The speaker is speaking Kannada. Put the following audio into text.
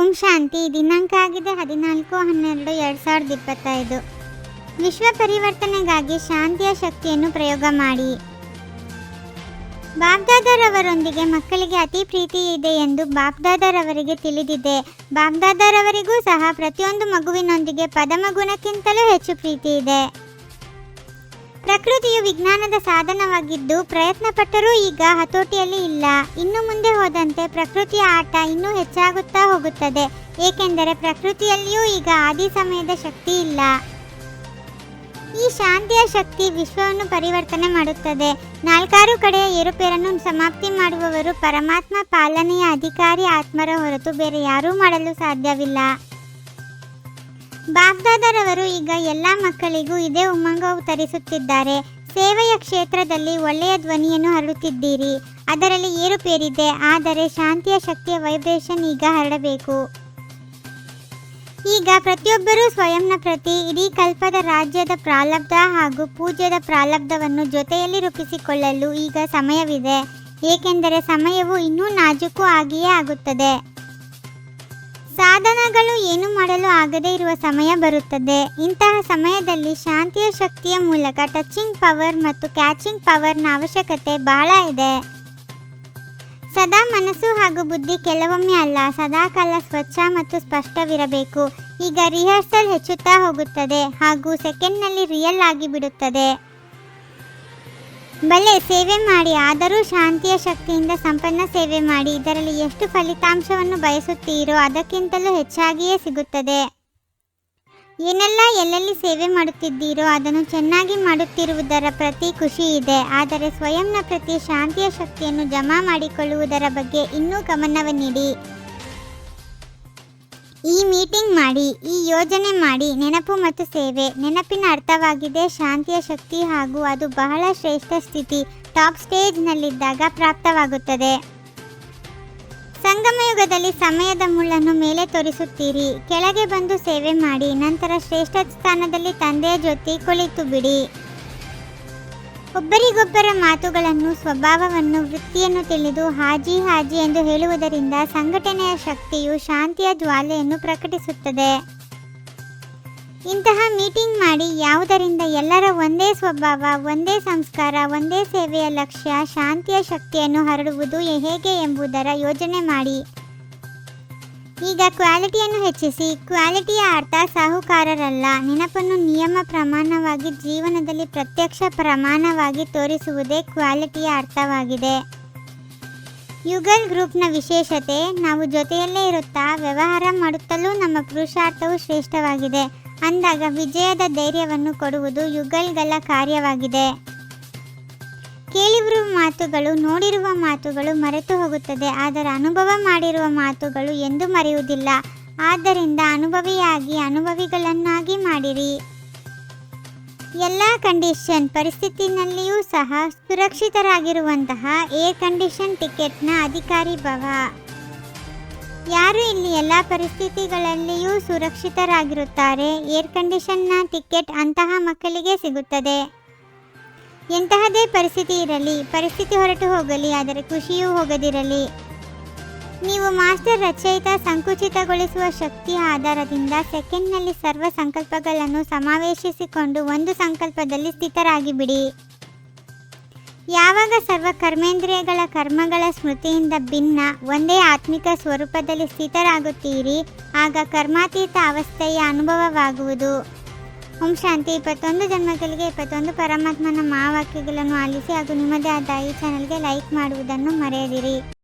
ಓಂ ಶಾಂತಿ. ದಿನಾಂಕ ಆಗಿದೆ 14/12/2025. ವಿಶ್ವ ಪರಿವರ್ತನೆಗಾಗಿ ಶಾಂತಿಯ ಶಕ್ತಿಯನ್ನು ಪ್ರಯೋಗ ಮಾಡಿ. ಬಾಬ್ದಾದರವರೊಂದಿಗೆ ಮಕ್ಕಳಿಗೆ ಅತಿ ಪ್ರೀತಿ ಇದೆ ಎಂದು ಬಾಬ್ದಾದರವರಿಗೆ ತಿಳಿದಿದೆ. ಬಾಬ್ದಾದರವರಿಗೂ ಸಹ ಪ್ರತಿಯೊಂದು ಮಗುವಿನೊಂದಿಗೆ ಪದಮ ಗುಣಕ್ಕಿಂತಲೂ ಹೆಚ್ಚು ಪ್ರೀತಿ ಇದೆ. ಪ್ರಕೃತಿಯು ವಿಜ್ಞಾನದ ಸಾಧನವಾಗಿದ್ದು ಪ್ರಯತ್ನಪಟ್ಟರೂ ಈಗ ಹತೋಟಿಯಲ್ಲಿ ಇಲ್ಲ. ಇನ್ನು ಮುಂದೆ ಹೋದಂತೆ ಪ್ರಕೃತಿಯ ಆಟ ಇನ್ನೂ ಹೆಚ್ಚಾಗುತ್ತಾ ಹೋಗುತ್ತದೆ, ಏಕೆಂದರೆ ಪ್ರಕೃತಿಯಲ್ಲಿಯೂ ಈಗ ಆದಿ ಸಮಯದ ಶಕ್ತಿ ಇಲ್ಲ. ಈ ಶಾಂತಿಯ ಶಕ್ತಿ ವಿಶ್ವವನ್ನು ಪರಿವರ್ತನೆ ಮಾಡುತ್ತದೆ. 4 ಕಡೆಯ ಏರುಪೇರನ್ನು ಸಮಾಪ್ತಿ ಮಾಡುವವರು ಪರಮಾತ್ಮ ಪಾಲನೆಯ ಅಧಿಕಾರಿ ಆತ್ಮರ ಹೊರತು ಬೇರೆ ಯಾರೂ ಮಾಡಲು ಸಾಧ್ಯವಿಲ್ಲ. ಬಾಬ್ದಾದರವರು ಈಗ ಎಲ್ಲ ಮಕ್ಕಳಿಗೂ ಇದೇ ಉಮಂಗವು ತರಿಸುತ್ತಿದ್ದಾರೆ. ಸೇವೆಯ ಕ್ಷೇತ್ರದಲ್ಲಿ ಒಳ್ಳೆಯ ಧ್ವನಿಯನ್ನು ಹರಡುತ್ತಿದ್ದೀರಿ. ಅದರಲ್ಲಿ ಏರುಪೇರಿದೆ, ಆದರೆ ಶಾಂತಿಯ ಶಕ್ತಿಯ ವೈಬ್ರೇಷನ್ ಈಗ ಹರಡಬೇಕು. ಈಗ ಪ್ರತಿಯೊಬ್ಬರೂ ಸ್ವಯಂನ ಪ್ರತಿ ಇಡೀ ಕಲ್ಪದ ರಾಜ್ಯದ ಪ್ರಾರಬ್ಧ ಹಾಗೂ ಪೂಜ್ಯದ ಪ್ರಾರಬ್ಧವನ್ನು ಜೊತೆಯಲ್ಲಿ ರೂಪಿಸಿಕೊಳ್ಳಲು ಈಗ ಸಮಯವಿದೆ, ಏಕೆಂದರೆ ಸಮಯವು ಇನ್ನೂ ನಾಜೂಕು ಆಗಿಯೇ ಆಗುತ್ತದೆ. ಸಾಧನಗಳು ಏನು ಮಾಡಲು ಆಗದೇ ಇರುವ ಸಮಯ ಬರುತ್ತದೆ. ಇಂತಹ ಸಮಯದಲ್ಲಿ ಶಾಂತಿಯ ಶಕ್ತಿಯ ಮೂಲಕ ಟಚಿಂಗ್ ಪವರ್ ಮತ್ತು ಕ್ಯಾಚಿಂಗ್ ಪವರ್ನ ಅವಶ್ಯಕತೆ ಬಹಳ ಇದೆ. ಸದಾ ಮನಸ್ಸು ಹಾಗೂ ಬುದ್ಧಿ ಕೆಲವೊಮ್ಮೆ ಅಲ್ಲ, ಸದಾಕಾಲ ಸ್ವಚ್ಛ ಮತ್ತು ಸ್ಪಷ್ಟವಿರಬೇಕು. ಈಗ ರಿಹರ್ಸಲ್ ಹೆಚ್ಚುತ್ತಾ ಹೋಗುತ್ತದೆ ಹಾಗೂ ಸೆಕೆಂಡ್ನಲ್ಲಿ ರಿಯಲ್ ಆಗಿ ಬಿಡುತ್ತದೆ. ಭಲೆ ಸೇವೆ ಮಾಡಿ, ಆದರೂ ಶಾಂತಿಯ ಶಕ್ತಿಯಿಂದ ಸಂಪನ್ನ ಸೇವೆ ಮಾಡಿ. ಇದರಲ್ಲಿ ಎಷ್ಟು ಫಲಿತಾಂಶವನ್ನು ಬಯಸುತ್ತೀರೋ ಅದಕ್ಕಿಂತಲೂ ಹೆಚ್ಚಾಗಿಯೇ ಸಿಗುತ್ತದೆ. ಏನೆಲ್ಲ ಎಲ್ಲೆಲ್ಲಿ ಸೇವೆ ಮಾಡುತ್ತಿದ್ದೀರೋ ಅದನ್ನು ಚೆನ್ನಾಗಿ ಮಾಡುತ್ತಿರುವುದರ ಪ್ರತಿ ಖುಷಿ ಇದೆ, ಆದರೆ ಸ್ವಯಂನ ಪ್ರತಿ ಶಾಂತಿಯ ಶಕ್ತಿಯನ್ನು ಜಮಾ ಮಾಡಿಕೊಳ್ಳುವುದರ ಬಗ್ಗೆ ಇನ್ನೂ ಗಮನವ ನೀಡಿ. ಈ ಮೀಟಿಂಗ್ ಮಾಡಿ, ಈ ಯೋಜನೆ ಮಾಡಿ. ನೆನಪು ಮತ್ತು ಸೇವೆ. ನೆನಪಿನ ಅರ್ಥವಾಗಿದೆ ಶಾಂತಿಯ ಶಕ್ತಿ ಹಾಗೂ ಅದು ಬಹಳ ಶ್ರೇಷ್ಠ ಸ್ಥಿತಿ, ಟಾಪ್ ಸ್ಟೇಜ್ನಲ್ಲಿದ್ದಾಗ ಪ್ರಾಪ್ತವಾಗುತ್ತದೆ. ಸಂಗಮಯುಗದಲ್ಲಿ ಸಮಯದ ಮುಳ್ಳನ್ನು ಮೇಲೆ ತೋರಿಸುತ್ತೀರಿ. ಕೆಳಗೆ ಬಂದು ಸೇವೆ ಮಾಡಿ, ನಂತರ ಶ್ರೇಷ್ಠ ಸ್ಥಾನದಲ್ಲಿ ತಂದೆಯ ಜೊತೆ ಕುಳಿತು ಬಿಡಿ. ಒಬ್ಬರಿಗೊಬ್ಬರ ಮಾತುಗಳನ್ನು, ಸ್ವಭಾವವನ್ನು, ವೃತ್ತಿಯನ್ನು ತಿಳಿದು ಹಾಜಿ ಹಾಜಿ ಎಂದು ಹೇಳುವುದರಿಂದ ಸಂಘಟನೆಯ ಶಕ್ತಿಯು ಶಾಂತಿಯ ಜ್ವಾಲೆಯನ್ನು ಪ್ರಕಟಿಸುತ್ತದೆ. ಇಂತಹ ಮೀಟಿಂಗ್ ಮಾಡಿ, ಯಾವುದರಿಂದ ಎಲ್ಲರ ಒಂದೇ ಸ್ವಭಾವ, ಒಂದೇ ಸಂಸ್ಕಾರ, ಒಂದೇ ಸೇವೆಯ ಲಕ್ಷ್ಯ, ಶಾಂತಿಯ ಶಕ್ತಿಯನ್ನು ಹರಡುವುದು ಹೇಗೆ ಎಂಬುದರ ಯೋಜನೆ ಮಾಡಿ. ಈಗ ಕ್ವಾಲಿಟಿಯನ್ನು ಹೆಚ್ಚಿಸಿ. ಕ್ವಾಲಿಟಿಯ ಅರ್ಥ ಸಾಹುಕಾರರಲ್ಲ. ನೆನಪನ್ನು ನಿಯಮ ಪ್ರಮಾಣವಾಗಿ ಜೀವನದಲ್ಲಿ ಪ್ರತ್ಯಕ್ಷ ಪ್ರಮಾಣವಾಗಿ ತೋರಿಸುವುದೇ ಕ್ವಾಲಿಟಿಯ ಅರ್ಥವಾಗಿದೆ. ಯುಗಲ್ ಗ್ರೂಪ್ನ ವಿಶೇಷತೆ, ನಾವು ಜೊತೆಯಲ್ಲೇ ಇರುತ್ತಾ ವ್ಯವಹಾರ ಮಾಡುತ್ತಲೂ ನಮ್ಮ ಪುರುಷಾರ್ಥವು ಶ್ರೇಷ್ಠವಾಗಿದೆ. ಅಂದಾಗ ವಿಜಯದ ಧೈರ್ಯವನ್ನು ಕೊಡುವುದು ಯುಗಲ್ಗಳ ಕಾರ್ಯವಾಗಿದೆ. ಕೇಳಿರುವ ಮಾತುಗಳು, ನೋಡಿರುವ ಮಾತುಗಳು ಮರೆತು ಹೋಗುತ್ತದೆ, ಆದರೆ ಅನುಭವ ಮಾಡಿರುವ ಮಾತುಗಳು ಎಂದೂ ಮರೆಯುವುದಿಲ್ಲ. ಆದ್ದರಿಂದ ಅನುಭವಿಯಾಗಿ ಅನುಭವಿಗಳನ್ನಾಗಿ ಮಾಡಿರಿ. ಎಲ್ಲ ಕಂಡೀಷನ್ ಪರಿಸ್ಥಿತಿನಲ್ಲಿಯೂ ಸಹ ಸುರಕ್ಷಿತರಾಗಿರುವಂತಹ ಏರ್ ಕಂಡೀಷನ್ ಟಿಕೆಟ್ನ ಅಧಿಕಾರಿ ಭವ. ಯಾರು ಇಲ್ಲಿ ಎಲ್ಲ ಪರಿಸ್ಥಿತಿಗಳಲ್ಲಿಯೂ ಸುರಕ್ಷಿತರಾಗಿರುತ್ತಾರೆ? ಏರ್ ಕಂಡೀಷನ್ನ ಟಿಕೆಟ್ ಅಂತಹ ಮಕ್ಕಳಿಗೆ ಸಿಗುತ್ತದೆ. ಎಂತಹದೇ ಪರಿಸ್ಥಿತಿ ಇರಲಿ, ಪರಿಸ್ಥಿತಿ ಹೊರಟು ಹೋಗಲಿ, ಆದರೆ ಖುಷಿಯೂ ಹೋಗದಿರಲಿ. ನೀವು ಮಾಸ್ಟರ್ ರಚಯಿತ ಸಂಕುಚಿತಗೊಳಿಸುವ ಶಕ್ತಿಯ ಆಧಾರದಿಂದ ಸೆಕೆಂಡ್ನಲ್ಲಿ ಸರ್ವ ಸಂಕಲ್ಪಗಳನ್ನು ಸಮಾವೇಶಿಸಿಕೊಂಡು ಒಂದು ಸಂಕಲ್ಪದಲ್ಲಿ ಸ್ಥಿತರಾಗಿ ಬಿಡಿ. ಯಾವಾಗ ಸರ್ವ ಕರ್ಮೇಂದ್ರಿಯಗಳ ಕರ್ಮಗಳ ಸ್ಮೃತಿಯಿಂದ ಭಿನ್ನ ಒಂದೇ ಆತ್ಮಿಕ ಸ್ವರೂಪದಲ್ಲಿ ಸ್ಥಿತರಾಗುತ್ತೀರಿ, ಆಗ ಕರ್ಮಾತೀತ ಅವಸ್ಥೆಯ ಅನುಭವವಾಗುವುದು. ಓಂ ಶಾಂತಿ. 21 ಜನ್ಮಗಳಿಗೆ 21 ಪರಮಾತ್ಮನ ಮಹಾವಾಕ್ಯಗಳನ್ನು ಆಲಿಸಿ ಹಾಗೂ ನಿಮ್ಮದೇ ಆದ ಈ ಚಾನಲ್ಗೆ ಲೈಕ್ ಮಾಡುವುದನ್ನು ಮರೆಯದಿರಿ.